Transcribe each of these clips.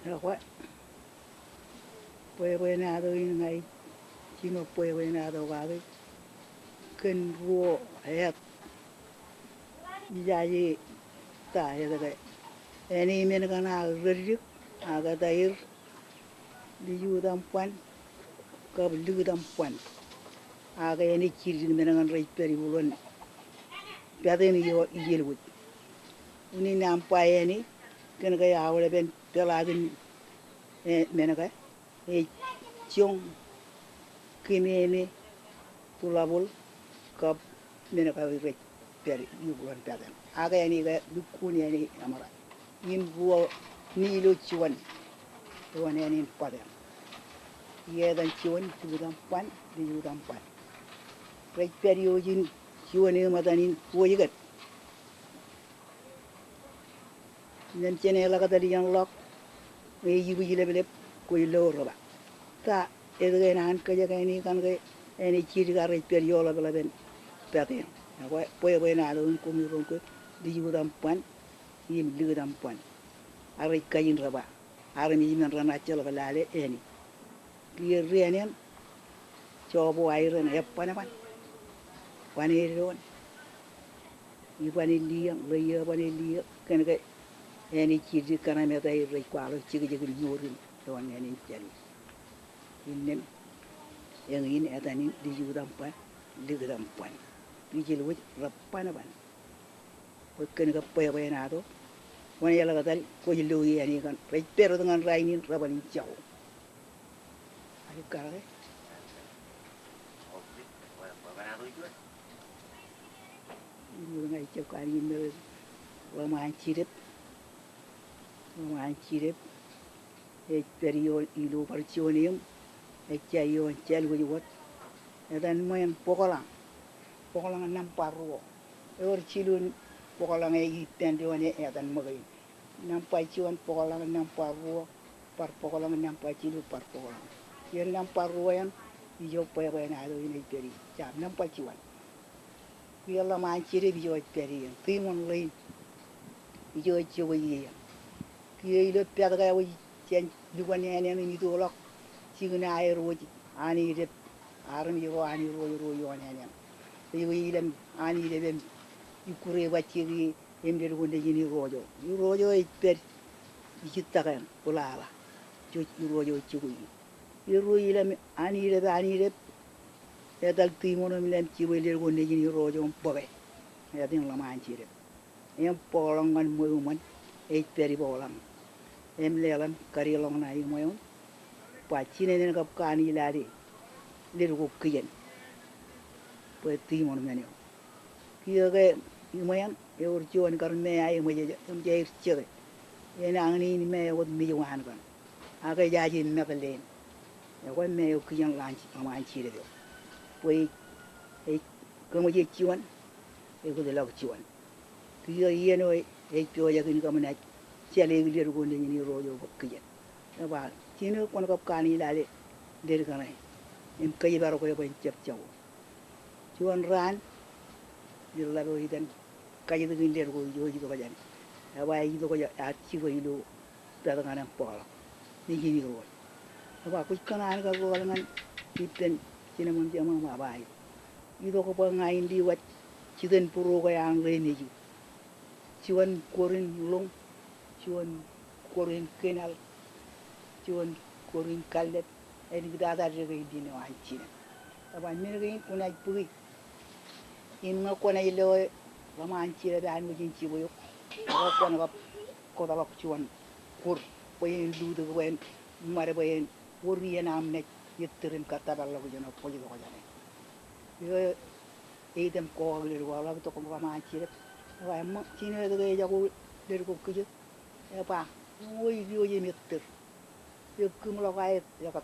Rồi quá, quay na tôi ngày chỉ mà quay na tôi vào cái kênh vua hết jadi ta ya cái ini men kana redik aga dair di yudam pan ka blu pan aga ini ciri men ngan rai peri bulon piade ni yo yelwut uni nam pa yani ken ga ya wala ben peladin men ga e chong kinene tulabul ka men ga rai peri bulon piade aga yani ga dukuni yani amara in buo ni lo chuan to ne ni pade ye dan chuan tu dam pan di yu dam pan rai perio jin chuan e madanin buo yigat nen chene la ka dali yang lok me yibu yile belep ko lo roba ta e de nan ka ja ni kan ke eni chi ga rai perio la bela ben pade na ko po na do ko mi ron ko di yu dam pan yim lu dam pan ari kayin raba ari mi men rana chelo lale eni ki renen chobo ai ren epane ban wani ron yi wani liya leya wani liya ken ke eni chiji kana me dai re kwalo chigi chigi nyorin don eni chali inen yang ini atani di judam pa di judam pan di jelu rapana ban ko ken ke pe na do wani yala kadal ko yilu yani kan pero dengan rainin rabani jauh ayo kare ini ngai cakap ani mer lama chirep e perio ilu parcionium e chayo chel go yot dan moyen pokolang nam paruo e or chilun pokolang e tende one e dan magai nampai ciwan pokolang nampai ruo par pokolang nampai cilu par pokolang yen nampai ruo yan ijo pe na do ini peri ja nampai ciwan biarlah mancire bijo peri yan timon lain ijo ciwa yi kiye ile peda ga wi chen duwan ne ni do lok cigna ay roji ani de aram yo ani ro yo ne yo ilen ani de ben ikure wacci embe wonde yini rojo e per jittakan ulala jo rojo ciguyi royi lam ani de e dal timono mi lam ci wele wonde yini rojo bobe e din la man ci de em polong man moyu man e peri bolang em lelan kari long na yi moyu pa ci ne ne kap kani lari le ko kiyen po timono menyo kiyo ge yumayan e urjuan karme ay mo je jay chere ena angni ni me wot mi wan kan aga jaji mekalen e ko me o kiyan lanchi ma anchi de poi e ko mo je chiwan e ko de la chiwan kiyo yeno e pyo ya kin kamna chele gi der go ni rojo ko kiyen e ba chino kon ko kani la de der kana em kay baro ko ko chep chaw chiwan ran dir la ro idan kaji tu gilir ko yo ji ko bajan awa yi ko ya chi ko ilu ta ngana pola ni gini ko awa ku kana an ka ko ngan tipen sina mon jama ma bai yi ko ba ngai ndi wat ci den puro ko yang le ni ji ci won korin long ci won korin kenal ci won korin kallet ay ni da da re di no ay ci awa mi ngi ko na puri in ma ko na ilo lama ancire da an mujin ci boyo ko na ko da ko ci won kur boyen dudu boyen mare boyen wori yana am nek yetterim ka tabal la ko jono ko ji ko jane yo e dem ko le wala to ko ma ancire wa ma ci ne da ga ko der ko ku je e pa moy yo ye metter yo kum la ga ya ka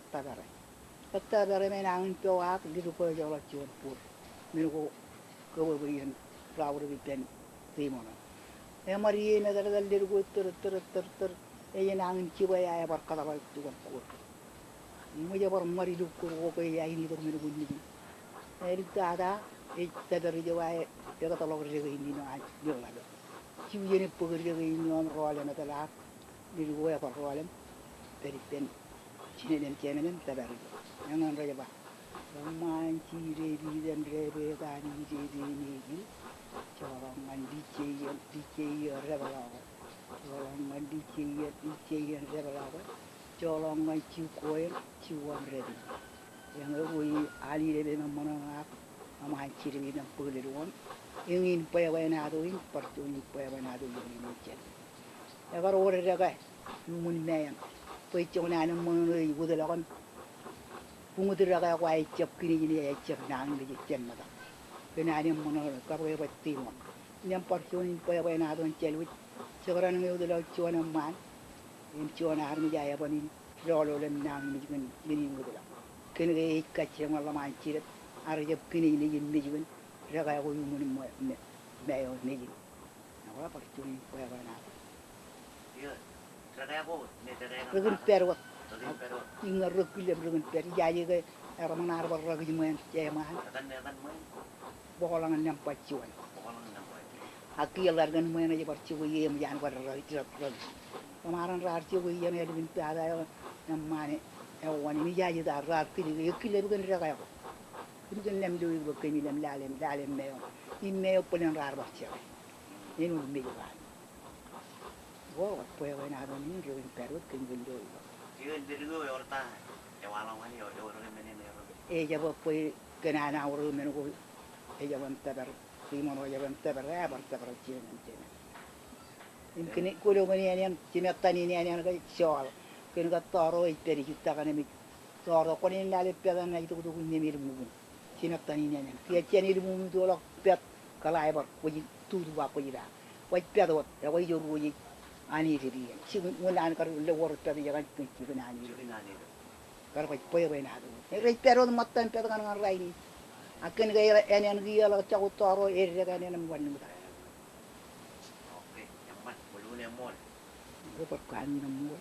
tabare me na an to wa di ko jo la ci won pur me ko bo yen rawre bi ben timono e mari me dal der go ter e yena ngin ci way ay bar kala bay tu ko mo je bar mari lu ko ko ay ni do me go ni e ri tada e tadar je way e ka tolo re go ni no ay yo la do chiu yene pogri ga ñom roole na la ni woya ko roolem beri ben cinen cenen tabari ñangon raja ba man ci re bi den rebe ga ni ni gi coron man di ci rebala coron man di ci rebala coron man ci koyen ci won rebi yang woyi ali rebe na mona man ci re na pogri won ingin paya na do in parto in paya na do ni ci ya gar wore daga mun meyan pay chona na mon rei wuda la kon bungu dira ga kwai chep kini ni ya chep nang ni chen ma da kena ni mon ka ba ba ti mo nyam parto in paya na do chel wi chogran ngi wuda la chona man in chona har mi ja ya bani rolo le nang ni ni wuda la ken ga ka che ma la man chi ar jep kini ni ni jwen raga ko yu mun mo me yo ni ji na wa parto in paya na Regen perwa, inga rekile regen per jaye ke era manar bar regi men jema bokolangan nyam pacuan aki largan men aja parcu yem jan bar regi regi kemarin rar cu yem ya bin pada nyam mane ewan ini jaye dar rar kile regen rega ko regen lem do ko kemi lem lalem meyo in meyo polen rar bar cu ini ul meyo wow, puede haber nada ni yo pero que yo. Yo en dirigo ahorita ya walang kan yo menene. Ella pues que nada ahora menos ella va a estar primo no ella va a estar para chile. Yمكن كلوا مني يعني جميع التانيين يعني أنا كشوال كنا كتارو يبتدي كتا كنا مي تارو كونين نالي بيدا نايتو كتو كني مير مبون جميع التانيين يعني كي أجاني المبون دولا بيد كلايبر وجي تودو باكو جدا وجي بيدا وات وجي جورو وجي ani ribi si mun an kar le wor ta ya kan ki ben ani kar pa poy ben adu re pero mattan pe kan ngan rai ni akan ga en en gi ala ta utaro e re ga en wan ni ta oke yang mas bulu lemon ko pa kan ni mo